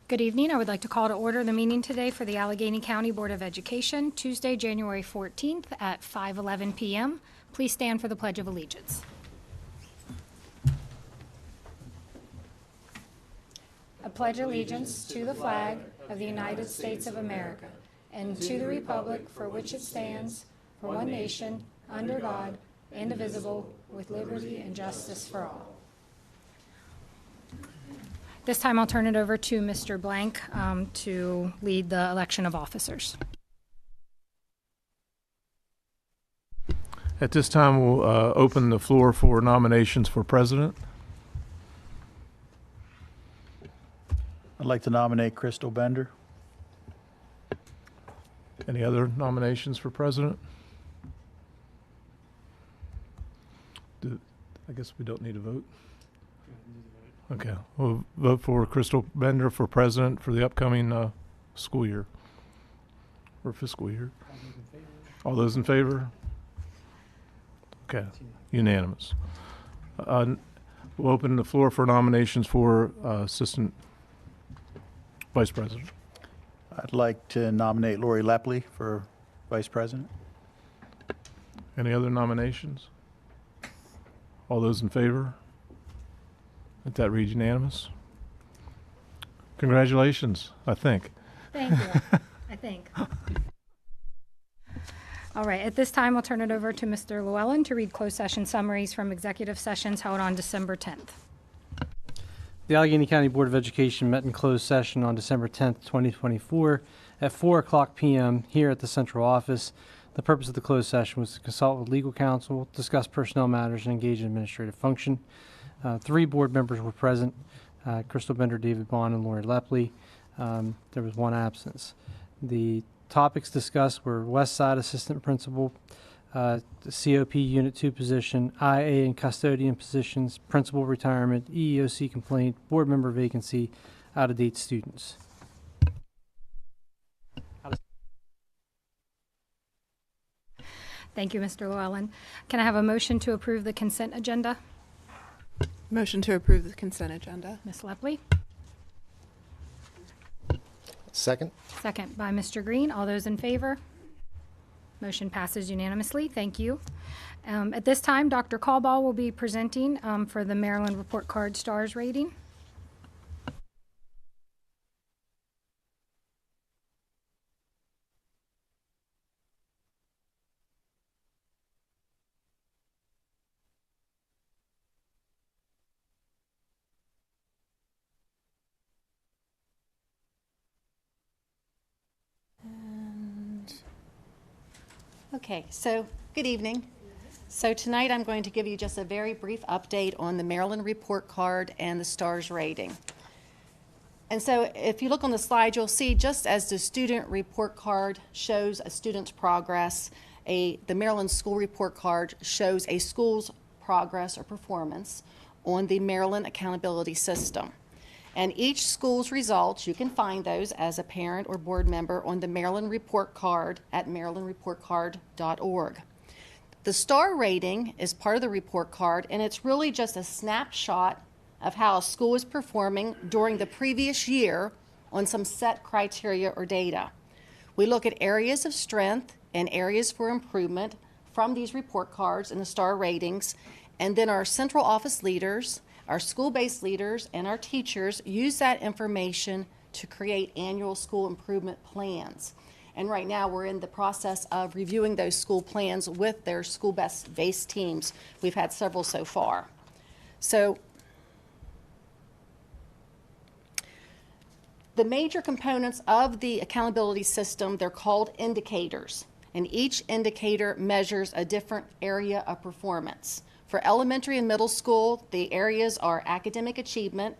Good evening. I would like to call to order the meeting today for the Allegany County Board of Education, Tuesday, January 14th at 5:11 p.m. Please stand for the Pledge of Allegiance. I pledge allegiance to the flag of the United States of America and to the republic for which it stands, for one nation, under God, indivisible, with liberty and justice for all. This time I'll turn it over to Mr. Blank to lead the election of officers. At this time, we'll open the floor for nominations for president. I'd like to nominate Crystal Bender. Any other nominations for president? I guess we don't need a vote. Okay, we'll vote for Crystal Bender for president for the upcoming school year, or fiscal year. All those in favor? Okay, unanimous. We'll open the floor for nominations for assistant vice president. I'd like to nominate Lori Lepley for vice president. Any other nominations? All those in favor? Let that read unanimous. Congratulations, I think. Thank you, I think. All right, at this time, I'll turn it over to Mr. Llewellyn to read closed session summaries from executive sessions held on December 10th. The Allegany County Board of Education met in closed session on December 10th, 2024 at 4:00 p.m. here at the central office. The purpose of the closed session was to consult with legal counsel, discuss personnel matters, and engage in administrative function. 3 board members were present, Crystal Bender, David Bond, and Lori Lepley. There was 1 absence. The topics discussed were West Side Assistant Principal, the COP Unit 2 position, IA and custodian positions, principal retirement, EEOC complaint, board member vacancy, out-of-date students. Thank you, Mr. Llewellyn. Can I have a motion to approve the consent agenda? Motion to approve the consent agenda. Ms. Lepley? Second. Second by Mr. Green. All those in favor? Motion passes unanimously. Thank you. At this time, Dr. Callball will be presenting for the Maryland Report Card STARS rating. Okay, so good evening. So tonight I'm going to give you just a very brief update on the Maryland Report Card and the STARS rating. And so if you look on the slide, you'll see just as the student report card shows a student's progress, the Maryland School Report Card shows a school's progress or performance on the Maryland Accountability System. And each school's results, you can find those as a parent or board member on the Maryland Report Card at marylandreportcard.org. The STAR rating is part of the report card, and it's really just a snapshot of how a school is performing during the previous year on some set criteria or data. We look at areas of strength and areas for improvement from these report cards and the STAR ratings, and then our central office leaders, our school-based leaders, and our teachers use that information to create annual school improvement plans. And right now we're in the process of reviewing those school plans with their school-based teams. We've had several so far. So the major components of the accountability system, they're called indicators. And each indicator measures a different area of performance. For elementary and middle school, the areas are academic achievement,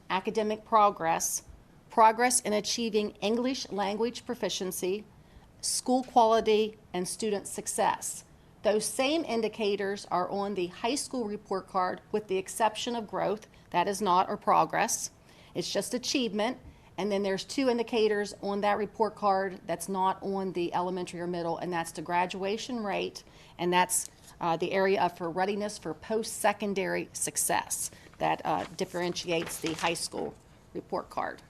academic progress, progress in achieving English language proficiency, school quality, and student success. Those same indicators are on the high school report card with the exception of growth. That is not or progress. It's just achievement. And then there's 2 indicators on that report card that's not on the elementary or middle, and that's the graduation rate, and that's the area for readiness for post-secondary success that differentiates the high school report card.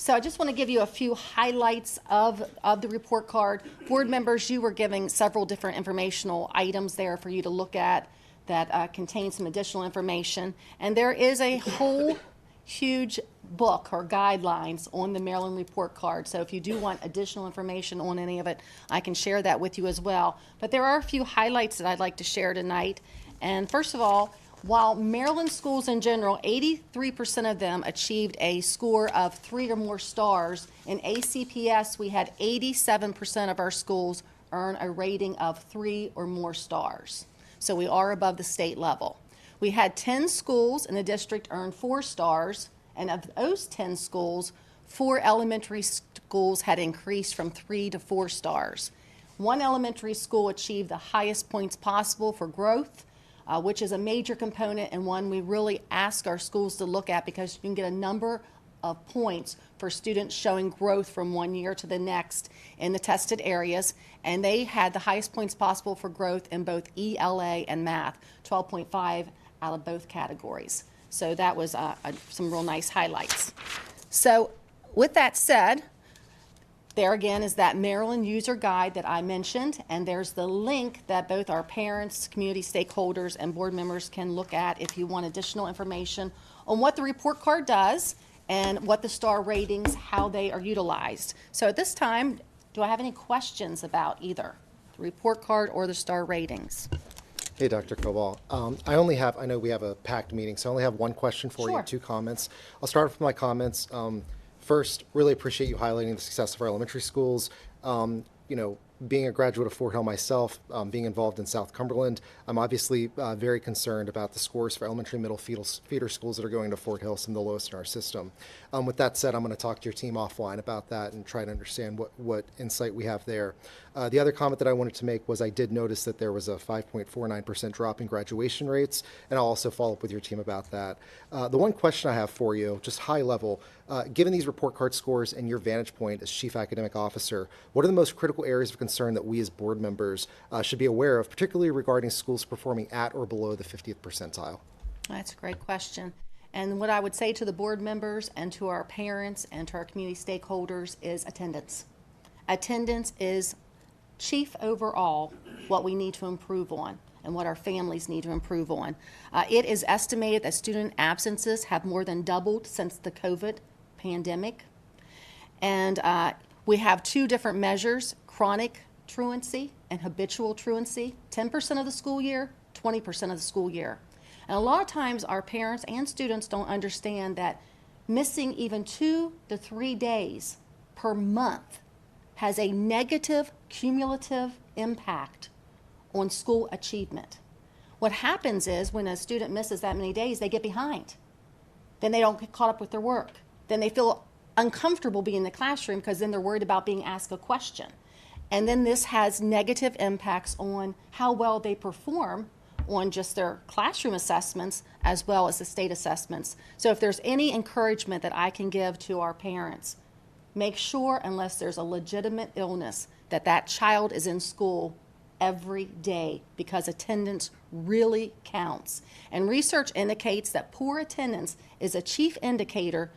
So I just want to give you a few highlights of the report card. Board members, you were giving several different informational items there for you to look at that contain some additional information. And there is a whole huge book or guidelines on the Maryland report card. So if you do want additional information on any of it, I can share that with you as well. But there are a few highlights that I'd like to share tonight. And first of all, while Maryland schools in general, 83% of them achieved a score of 3 or more stars, in ACPS we had 87% of our schools earn a rating of 3 or more stars. So we are above the state level. We had 10 schools in the district earn 4 stars, and of those 10 schools, 4 elementary schools had increased from 3 to 4 stars. 1 elementary school achieved the highest points possible for growth, which is a major component and one we really ask our schools to look at, because you can get a number of points for students showing growth from one year to the next in the tested areas. And they had the highest points possible for growth in both ELA and math, 12.5 out of both categories. So that was some real nice highlights. So with that said, there again is that Maryland user guide that I mentioned, and there's the link that both our parents, community stakeholders, and board members can look at if you want additional information on what the report card does and what the star ratings, how they are utilized. So at this time, do I have any questions about either the report card or the star ratings? Hey, Dr. Cobal. I know we have a packed meeting, so I only have one question for Sure. you, 2 comments. I'll start with my comments. First, really appreciate you highlighting the success of our elementary schools. Being a graduate of Fort Hill myself, being involved in South Cumberland, I'm obviously very concerned about the scores for elementary middle feeder schools that are going to Fort Hill, some of the lowest in our system. With that said, I'm going to talk to your team offline about that and try to understand what insight we have there. The other comment that I wanted to make was I did notice that there was a 5.49% drop in graduation rates, and I'll also follow up with your team about that. The one question I have for you, just high level, given these report card scores and your vantage point as Chief Academic Officer, what are the most critical areas of concern that we as board members should be aware of, particularly regarding schools performing at or below the 50th percentile? That's a great question. And what I would say to the board members and to our parents and to our community stakeholders is attendance. Attendance is chief overall what we need to improve on and what our families need to improve on. It is estimated that student absences have more than doubled since the COVID pandemic. And we have 2 different measures, chronic truancy and habitual truancy, 10% of the school year, 20% of the school year. And a lot of times our parents and students don't understand that missing even 2 to 3 days per month has a negative cumulative impact on school achievement. What happens is when a student misses that many days, they get behind. Then they don't get caught up with their work. Then they feel uncomfortable being in the classroom because then they're worried about being asked a question. And then this has negative impacts on how well they perform on just their classroom assessments as well as the state assessments. So if there's any encouragement that I can give to our parents, make sure, unless there's a legitimate illness, that that child is in school every day, because attendance really counts. And research indicates that poor attendance is a chief indicator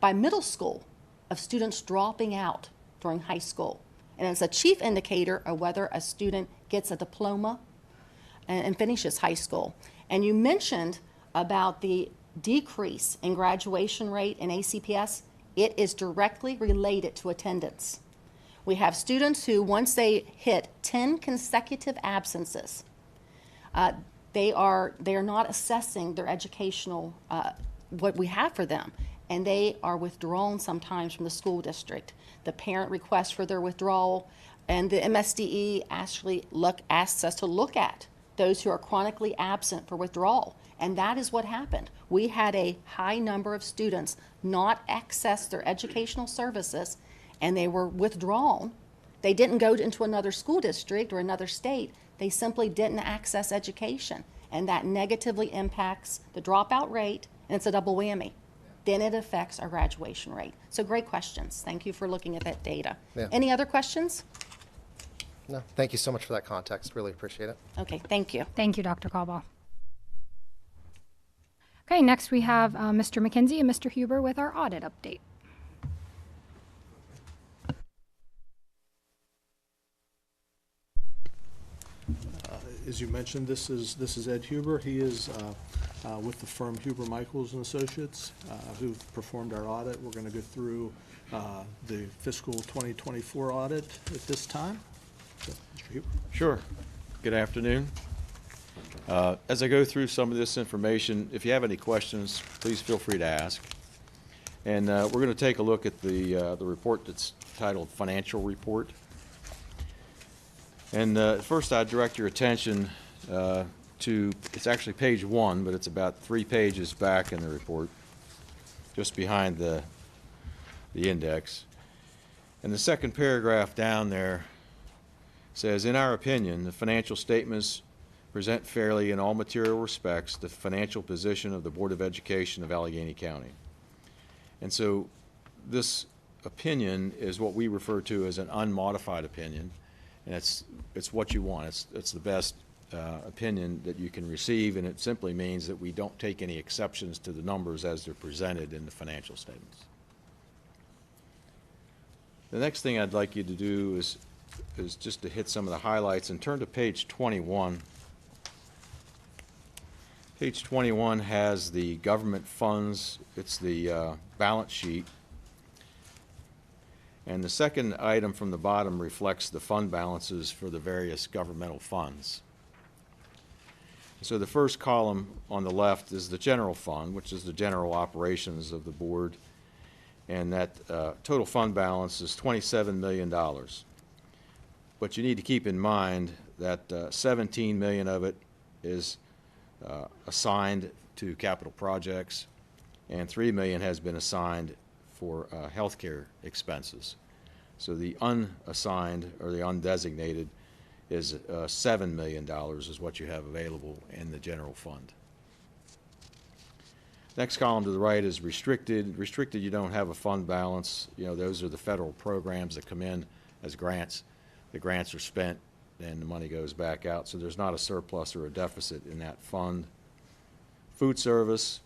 by middle school of students dropping out during high school. And it's a chief indicator of whether a student gets a diploma and finishes high school. And you mentioned about the decrease in graduation rate in ACPS. It is directly related to attendance. We have students who, once they hit 10 consecutive absences, they are not assessing their educational, what we have for them, and they are withdrawn sometimes from the school district. The parent requests for their withdrawal, and the MSDE actually asks us to look at those who are chronically absent for withdrawal. And that is what happened. We had a high number of students not access their educational services, and they were withdrawn. They didn't go into another school district or another state. They simply didn't access education. And that negatively impacts the dropout rate, and it's a double whammy. Then it affects our graduation rate. So great questions. Thank you for looking at that data. Yeah. Any other questions? No, thank you so much for that context. Really appreciate it. Okay, thank you. Thank you, Dr. Caldwell. Okay, next we have Mr. McKenzie and Mr. Huber with our audit update. As you mentioned, this is Ed Huber. He is with the firm Huber Michaels and Associates, who've performed our audit. We're going to go through the fiscal 2024 audit at this time. So, Mr. Huber. Sure. Good afternoon. As I go through some of this information, if you have any questions, please feel free to ask. And we're going to take a look at the report that's titled Financial Report. And first, I direct your attention to, it's actually page 1, but it's about 3 pages back in the report, just behind the index. And the second paragraph down there says, in our opinion, the financial statements present fairly in all material respects the financial position of the Board of Education of Allegany County. And so this opinion is what we refer to as an unmodified opinion, and it's what you want. It's the best opinion that you can receive, and it simply means that we don't take any exceptions to the numbers as they're presented in the financial statements. The next thing I'd like you to do is just to hit some of the highlights and turn to page 21. Page 21 has the government funds. It's the balance sheet. And the second item from the bottom reflects the fund balances for the various governmental funds. So the first column on the left is the general fund, which is the general operations of the board. And that total fund balance is $27 million. But you need to keep in mind that $17 million of it is assigned to capital projects, and $3 million has been assigned for healthcare expenses. So the unassigned or the undesignated is $7 million is what you have available in the general fund. Next column to the right is restricted. Restricted, you don't have a fund balance. You know, those are the federal programs that come in as grants. The grants are spent and the money goes back out. So there's not a surplus or a deficit in that fund. Food service.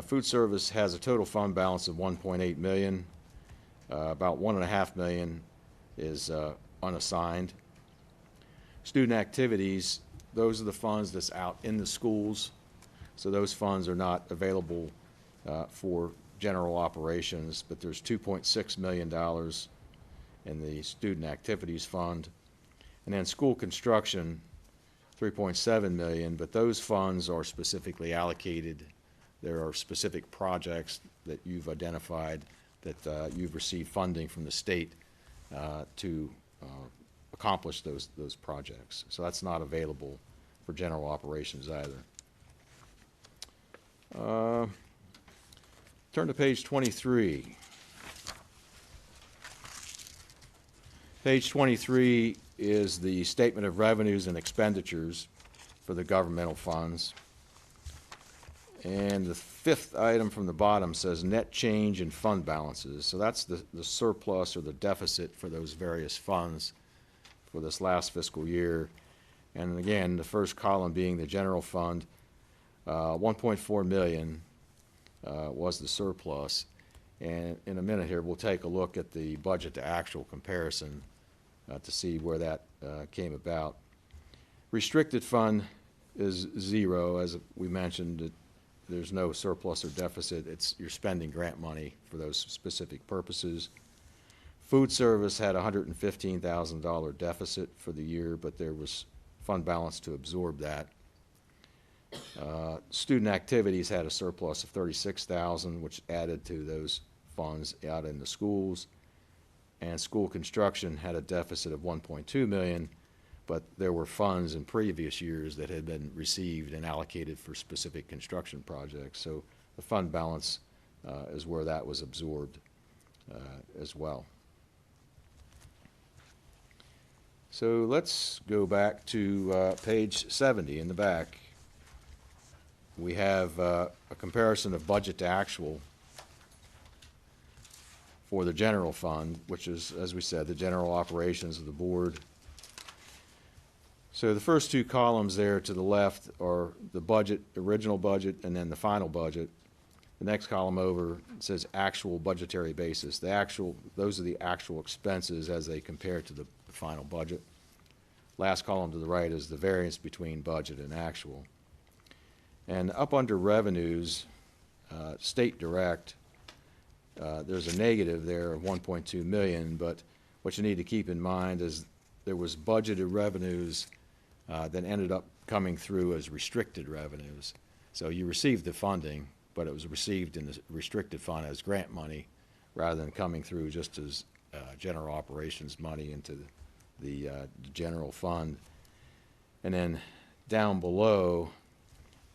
Food service has a total fund balance of $1.8 million. About $1.5 million is unassigned. Student activities, those are the funds that's out in the schools. So those funds are not available for general operations, but there's $2.6 million in the student activities fund. And then school construction, $3.7 million, but those funds are specifically allocated. There are specific projects that you've identified that you've received funding from the state to accomplish those projects. So that's not available for general operations either. Turn to page 23. Page 23 is the statement of revenues and expenditures for the governmental funds. And the fifth item from the bottom says net change in fund balances. So that's the surplus or the deficit for those various funds for this last fiscal year. And again, the first column being the general fund, 1.4 million was the surplus. And in a minute here, we'll take a look at the budget to actual comparison to see where that came about. Restricted fund is zero, as we mentioned. There's no surplus or deficit. You're spending grant money for those specific purposes. Food service had a $115,000 deficit for the year, but there was fund balance to absorb that. Student activities had a surplus of $36,000, which added to those funds out in the schools. And school construction had a deficit of $1.2 million, but there were funds in previous years that had been received and allocated for specific construction projects. So the fund balance is where that was absorbed as well. So let's go back to page 70 in the back. We have a comparison of budget to actual for the general fund, which is, as we said, the general operations of the board. So the first two columns there to the left are the budget, original budget, and then the final budget. The next column over says actual budgetary basis. Those are the actual expenses as they compare to the final budget. last column to the right is the variance between budget and actual. And up under revenues, state direct, there's a negative there of 1.2 million, but what you need to keep in mind is there was budgeted revenues that ended up coming through as restricted revenues. So you received the funding, but it was received in the restricted fund as grant money rather than coming through just as general operations money into the general fund. And then down below,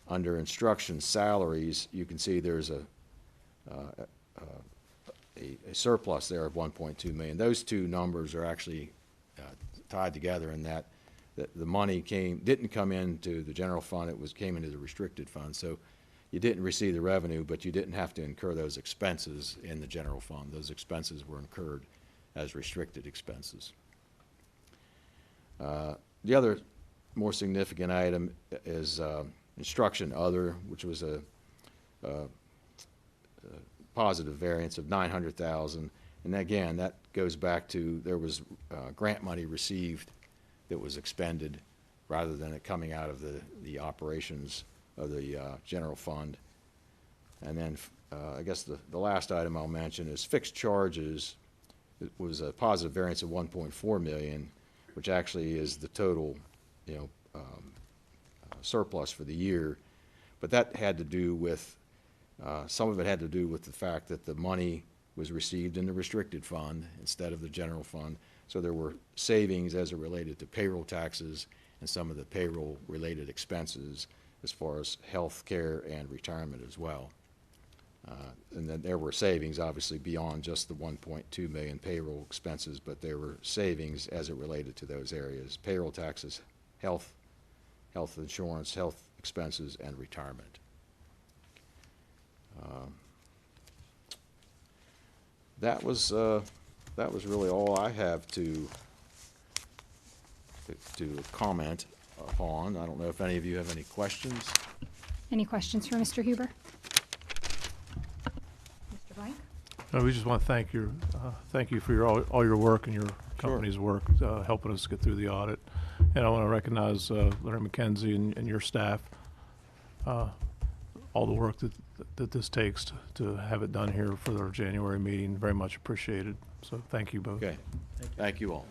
under instruction salaries, you can see there's a surplus there of 1.2 million. Those two numbers are actually tied together in that the money didn't come into the general fund, came into the restricted fund. So you didn't receive the revenue, but you didn't have to incur those expenses in the general fund. Those expenses were incurred as restricted expenses. The other more significant item is instruction other, which was a positive variance of 900,000. And again, that goes back to there was grant money received that was expended rather than it coming out of the operations of the general fund. And then I guess the last item I'll mention is fixed charges. It was a positive variance of 1.4 million, which actually is the total, surplus for the year. But that had to do with, some of it had to do with the fact that the money was received in the restricted fund instead of the general fund. So there were savings as it related to payroll taxes and some of the payroll-related expenses as far as health care and retirement as well. And then there were savings, obviously, beyond just the 1.2 million payroll expenses, but there were savings as it related to those areas: payroll taxes, health insurance, health expenses, and retirement. That was really all I have to comment upon. I don't know if any of you have any questions. Any questions for Mr. Huber? Mr. Blank? No, we just want to thank you for all your work and your company's work helping us get through the audit. And I want to recognize Larry McKenzie and your staff, all the work that this takes to have it done here for our January meeting. Very much appreciated. So thank you both. Okay. Thank you all.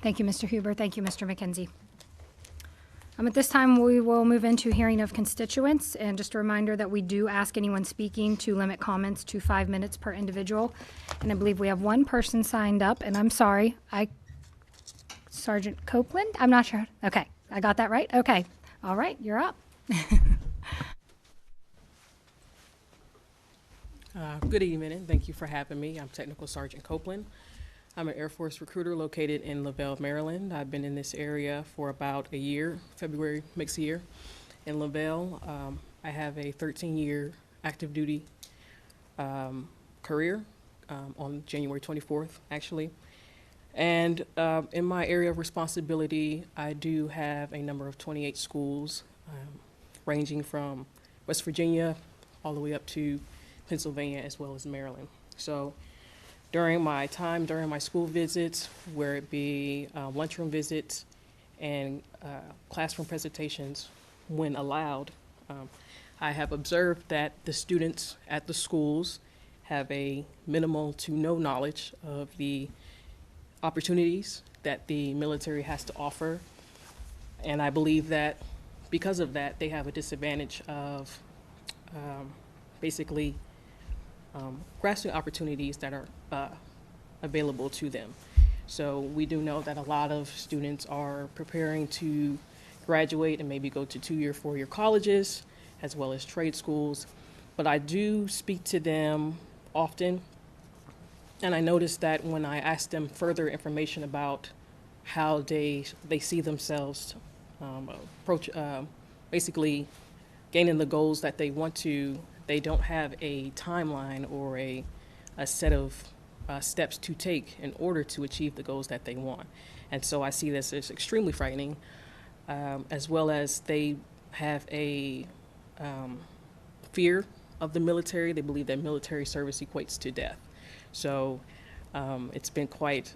Thank you, Mr. Huber. Thank you, Mr. McKenzie. At this time, we will move into hearing of constituents. And just a reminder that we do ask anyone speaking to limit comments to 5 minutes per individual. And I believe we have one person signed up, and I'm sorry, Sergeant Copeland? I'm not sure. Okay, I got that right? Okay. All right, you're up. Good evening, and thank you for having me. I'm Technical Sergeant Copeland. I'm an Air Force recruiter located in Lavelle, Maryland. I've been in this area for about a year. February makes a year in Lavelle. I have a 13-year active duty career on January 24th, actually. And in my area of responsibility, I do have a number of 28 schools, ranging from West Virginia all the way up to Pennsylvania as well as Maryland. So during my school visits, where it be lunchroom visits and classroom presentations when allowed, I have observed that the students at the schools have a minimal to no knowledge of the opportunities that the military has to offer. And I believe that because of that, they have a disadvantage of basically grasping opportunities that are available to them. So we do know that a lot of students are preparing to graduate and maybe go to 2-year, 4-year colleges, as well as trade schools. But I do speak to them often, and I noticed that when I ask them further information about how they see themselves basically gaining the goals that they want to, they don't have a timeline or a set of steps to take in order to achieve the goals that they want. And so I see this as extremely frightening, as well as they have a fear of the military. They believe that military service equates to death. So it's been quite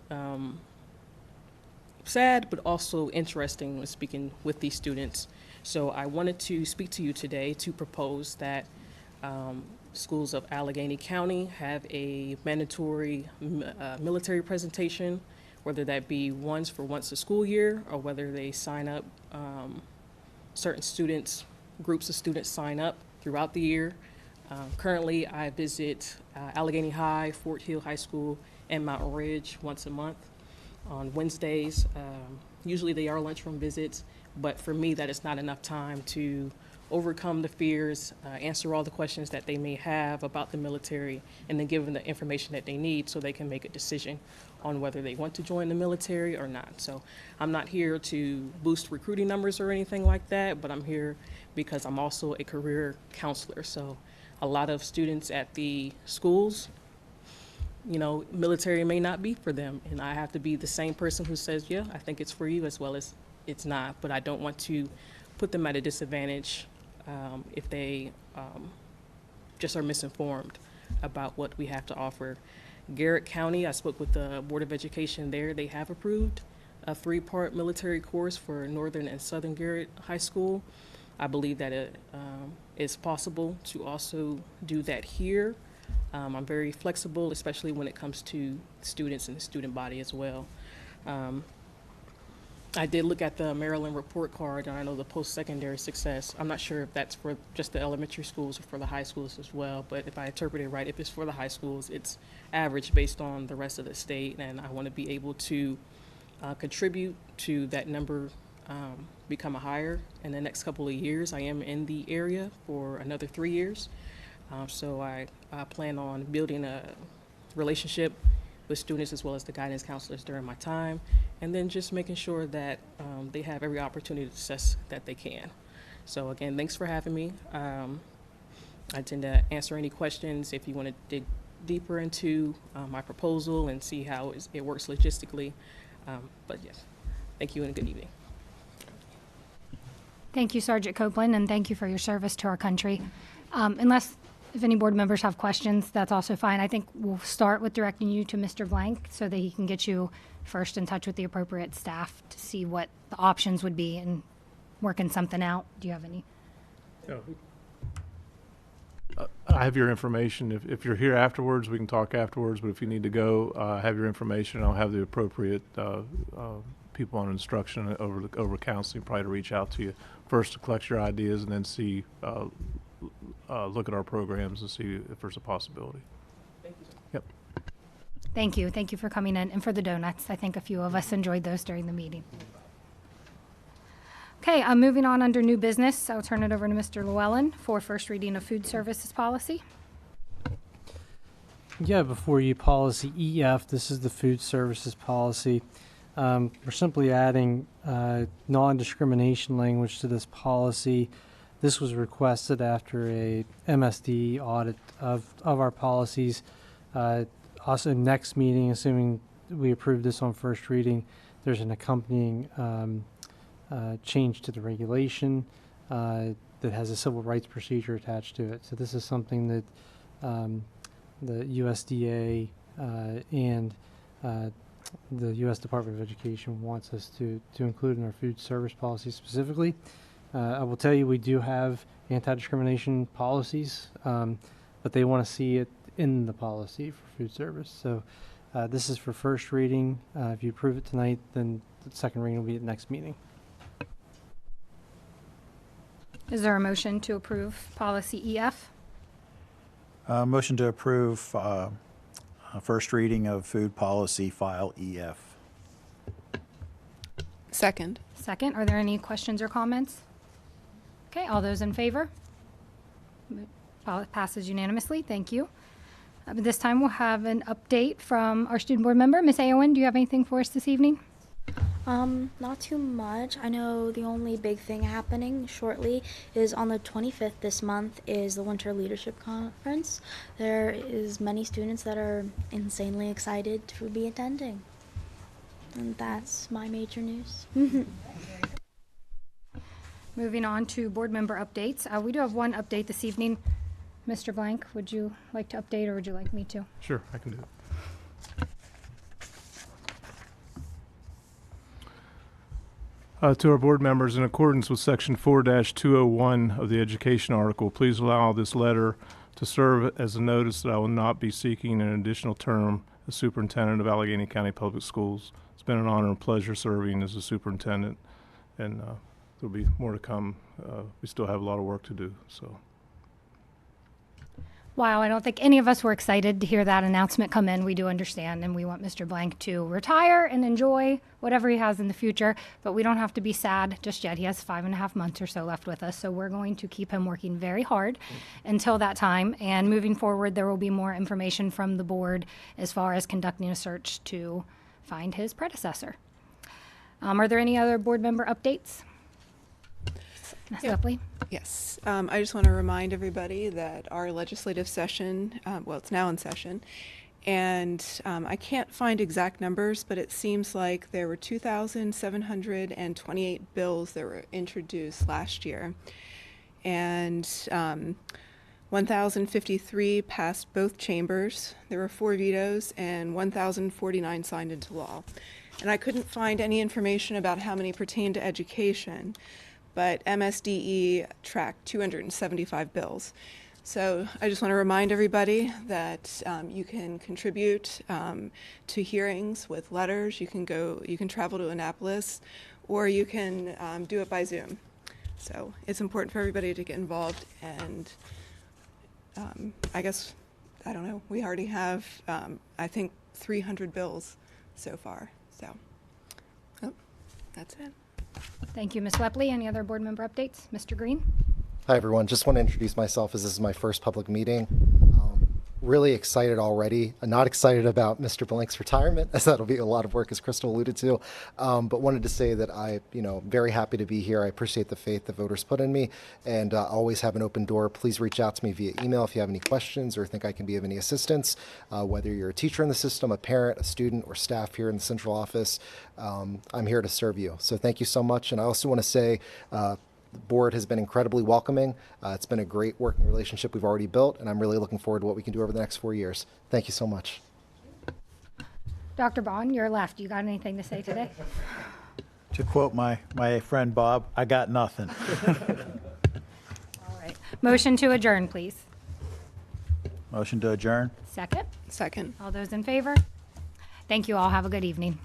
sad, but also interesting when speaking with these students. So I wanted to speak to you today to propose that schools of Allegany County have a mandatory military presentation, whether that be once a school year, or whether they sign up, certain students, groups of students sign up throughout the year. Currently, I visit Allegany High, Fort Hill High School, and Mountain Ridge once a month on Wednesdays. Usually they are lunchroom visits, but for me, that is not enough time to overcome the fears, answer all the questions that they may have about the military, and then give them the information that they need so they can make a decision on whether they want to join the military or not. So I'm not here to boost recruiting numbers or anything like that, but I'm here because I'm also a career counselor. So a lot of students at the schools, you know, military may not be for them, and I have to be the same person who says, yeah, I think it's for you, as well as it's not. But I don't want to put them at a disadvantage if they just are misinformed about what we have to offer. Garrett County, I spoke with the Board of Education there. They have approved a 3-part military course for Northern and Southern Garrett High School. I believe that it is possible to also do that here. I'm very flexible, especially when it comes to students and the student body as well. I did look at the Maryland report card, and I know the post-secondary success. I'm not sure if that's for just the elementary schools or for the high schools as well, but if I interpret it right, if it's for the high schools, it's average based on the rest of the state, and I want to be able to contribute to that number become higher in the next couple of years. I am in the area for another 3 years, so I plan on building a relationship with students as well as the guidance counselors during my time, and then just making sure that they have every opportunity to success that they can. So again, thanks for having me. I tend to answer any questions if you want to dig deeper into my proposal and see how it works logistically. But yes, thank you and good evening. Thank you, Sergeant Copeland, and thank you for your service to our country. If any board members have questions, that's also fine. I think we'll start with directing you to Mr. Blank so that he can get you first in touch with the appropriate staff to see what the options would be and working something out. Do you have any? No. I have your information. If you're here afterwards, we can talk afterwards, but if you need to go, I have your information. I'll have the appropriate people on instruction over counseling probably to reach out to you first to collect your ideas and then see look at our programs and see if there's a possibility. Thank you, sir. Yep. Thank you. Thank you for coming in and for the donuts. I think a few of us enjoyed those during the meeting. Okay, moving on under new business, I'll turn it over to Mr. Llewellyn for first reading of food services policy. Yeah, before you, policy EF, this is the food services policy. We're simply adding non-discrimination language to this policy. This was requested after a MSD audit of our policies. Also, next meeting, assuming we approve this on first reading, there's an accompanying change to the regulation that has a civil rights procedure attached to it. So this is something that the USDA and the U.S. Department of Education wants us to include in our food service policy specifically. I will tell you we do have anti-discrimination policies, but they want to see it in the policy for food service. So this is for first reading. If you approve it tonight, then the second reading will be at next meeting. Is there a motion to approve policy EF? Motion to approve first reading of food policy file EF. Second. Second. Are there any questions or comments? Okay, all those in favor? Passes unanimously. Thank you. At this time, we'll have an update from our student board member. Ms. Aowen, do you have anything for us this evening? Not too much. I know the only big thing happening shortly is on the 25th this month is the Winter Leadership Conference. There is many students that are insanely excited to be attending. And that's my major news. Moving on to board member updates. We do have one update this evening. Mr. Blank, would you like to update or would you like me to? Sure, I can do it. To our board members, in accordance with Section 4-201 of the Education article, please allow this letter to serve as a notice that I will not be seeking an additional term as superintendent of Allegany County Public Schools. It's been an honor and pleasure serving as a superintendent, and there'll be more to come. We still have a lot of work to do, so. Wow, I don't think any of us were excited to hear that announcement come in. We do understand, and we want Mr. Blank to retire and enjoy whatever he has in the future, but we don't have to be sad just yet. He has 5.5 months or so left with us, so we're going to keep him working very hard until that time. And moving forward, there will be more information from the board as far as conducting a search to find his predecessor. Are there any other board member updates? Ms. Lepley? Yes. I just want to remind everybody that our legislative session, well, it's now in session, and I can't find exact numbers, but it seems like there were 2,728 bills that were introduced last year, and 1,053 passed both chambers. There were 4 vetoes, and 1,049 signed into law. And I couldn't find any information about how many pertain to education, but MSDE tracked 275 bills. So I just want to remind everybody that you can contribute to hearings with letters. You can travel to Annapolis, or you can do it by Zoom. So it's important for everybody to get involved. And I guess, I don't know, we already have, I think, 300 bills so far. So, that's it. Thank you, Ms. Lepley. Any other board member updates? Mr. Green? Hi, everyone. Just want to introduce myself as this is my first public meeting. Really excited already. I'm not excited about Mr. Blank's retirement, as that'll be a lot of work, as Crystal alluded to. But wanted to say that very happy to be here. I appreciate the faith the voters put in me, and always have an open door. Please reach out to me via email if you have any questions or think I can be of any assistance. Whether you're a teacher in the system, a parent, a student, or staff here in the central office, I'm here to serve you. So thank you so much. And I also want to say, the board has been incredibly welcoming. It's been a great working relationship we've already built, and I'm really looking forward to what we can do over the next 4 years. Thank you so much. Dr. Bond, you're left. You got anything to say today? To quote my friend Bob, I got nothing. All right. Motion to adjourn, please. Motion to adjourn? Second. Second. All those in favor? Thank you all. Have a good evening.